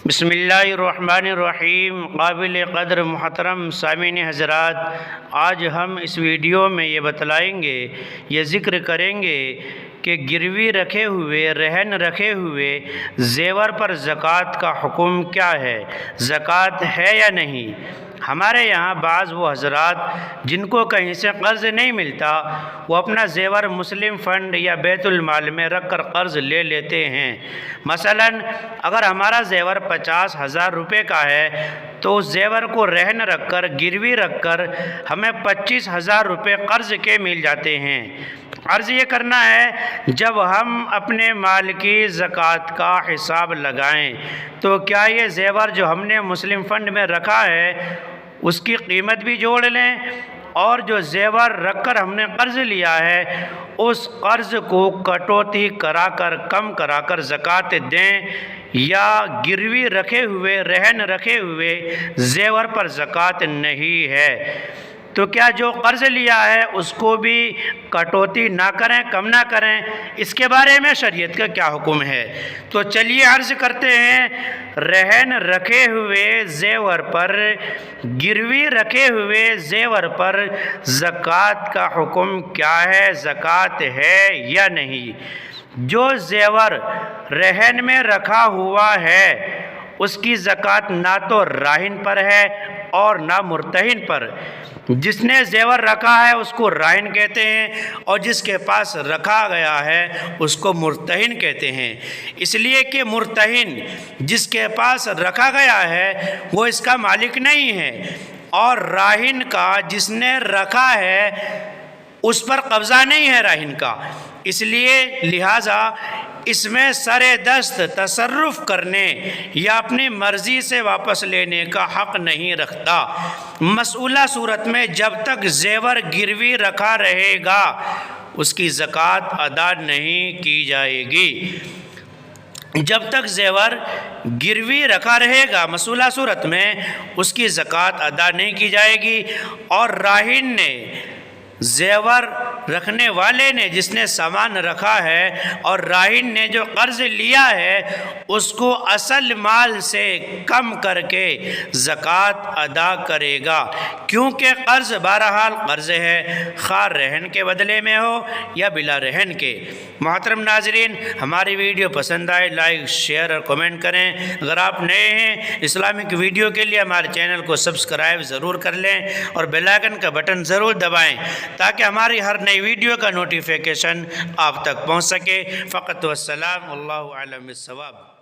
بسم اللہ الرحمن الرحیم۔ قابل قدر محترم سامعین حضرات، آج ہم اس ویڈیو میں یہ بتلائیں گے، یہ ذکر کریں گے کہ گروی رکھے ہوئے، رہن رکھے ہوئے زیور پر زکوٰۃ کا حکم کیا ہے، زکوٰۃ ہے یا نہیں۔ ہمارے یہاں بعض وہ حضرات جن کو کہیں سے قرض نہیں ملتا، وہ اپنا زیور مسلم فنڈ یا بیت المال میں رکھ کر قرض لے لیتے ہیں۔ مثلا اگر ہمارا زیور 50,000 روپے کا ہے تو اس زیور کو رہن رکھ کر، گروی رکھ کر ہمیں 25,000 روپے قرض کے مل جاتے ہیں۔ عرض یہ کرنا ہے، جب ہم اپنے مال کی زکوٰۃ کا حساب لگائیں تو کیا یہ زیور جو ہم نے مسلم فنڈ میں رکھا ہے اس کی قیمت بھی جوڑ لیں، اور جو زیور رکھ کر ہم نے قرض لیا ہے اس قرض کو کٹوتی کرا کر، کم کرا کر زکوٰۃ دیں، یا گروی رکھے ہوئے، رہن رکھے ہوئے زیور پر زکوٰۃ نہیں ہے؟ تو کیا جو قرض لیا ہے اس کو بھی کٹوتی نہ کریں، کم نہ کریں؟ اس کے بارے میں شریعت کا کیا حکم ہے؟ تو چلیے عرض کرتے ہیں، رہن رکھے ہوئے زیور پر، گروی رکھے ہوئے زیور پر زکوٰۃ کا حکم کیا ہے، زکوٰۃ ہے یا نہیں۔ جو زیور رہن میں رکھا ہوا ہے اس کی زکوٰۃ نہ تو راہن پر ہے اور نہ مرتہن پر۔ جس نے زیور رکھا ہے اس کو راہن کہتے ہیں، اور جس کے پاس رکھا گیا ہے اس کو مرتہن کہتے ہیں۔ اس لیے کہ مرتہن جس کے پاس رکھا گیا ہے وہ اس کا مالک نہیں ہے، اور راہن کا جس نے رکھا ہے اس پر قبضہ نہیں ہے راہن کا۔ اس لیے لہٰذا اس میں سر دست تصرف کرنے یا اپنی مرضی سے واپس لینے کا حق نہیں رکھتا۔ مسئولہ صورت میں جب تک زیور گروی رکھا رہے گا اس کی زکوٰۃ ادا نہیں کی جائے گی۔ جب تک زیور گروی رکھا رہے گا مسئولہ صورت میں اس کی زکوٰۃ ادا نہیں کی جائے گی، اور راہن نے، زیور رکھنے والے نے جس نے سامان رکھا ہے اور راہن نے جو قرض لیا ہے اس کو اصل مال سے کم کر کے زکوٰۃ ادا کرے گا، کیونکہ قرض بہرحال قرض ہے، خواہ رہن کے بدلے میں ہو یا بلا رہن کے۔ محترم ناظرین، ہماری ویڈیو پسند آئے لائک، شیئر اور کمنٹ کریں۔ اگر آپ نئے ہیں اسلامک ویڈیو کے لیے ہمارے چینل کو سبسکرائب ضرور کر لیں اور بیل آئیکن کا بٹن ضرور دبائیں تاکہ ہماری ہر نئی ویڈیو کا نوٹیفیکیشن آپ تک پہنچ سکے۔ فقط والسلام، اللہ اعلم بالصواب۔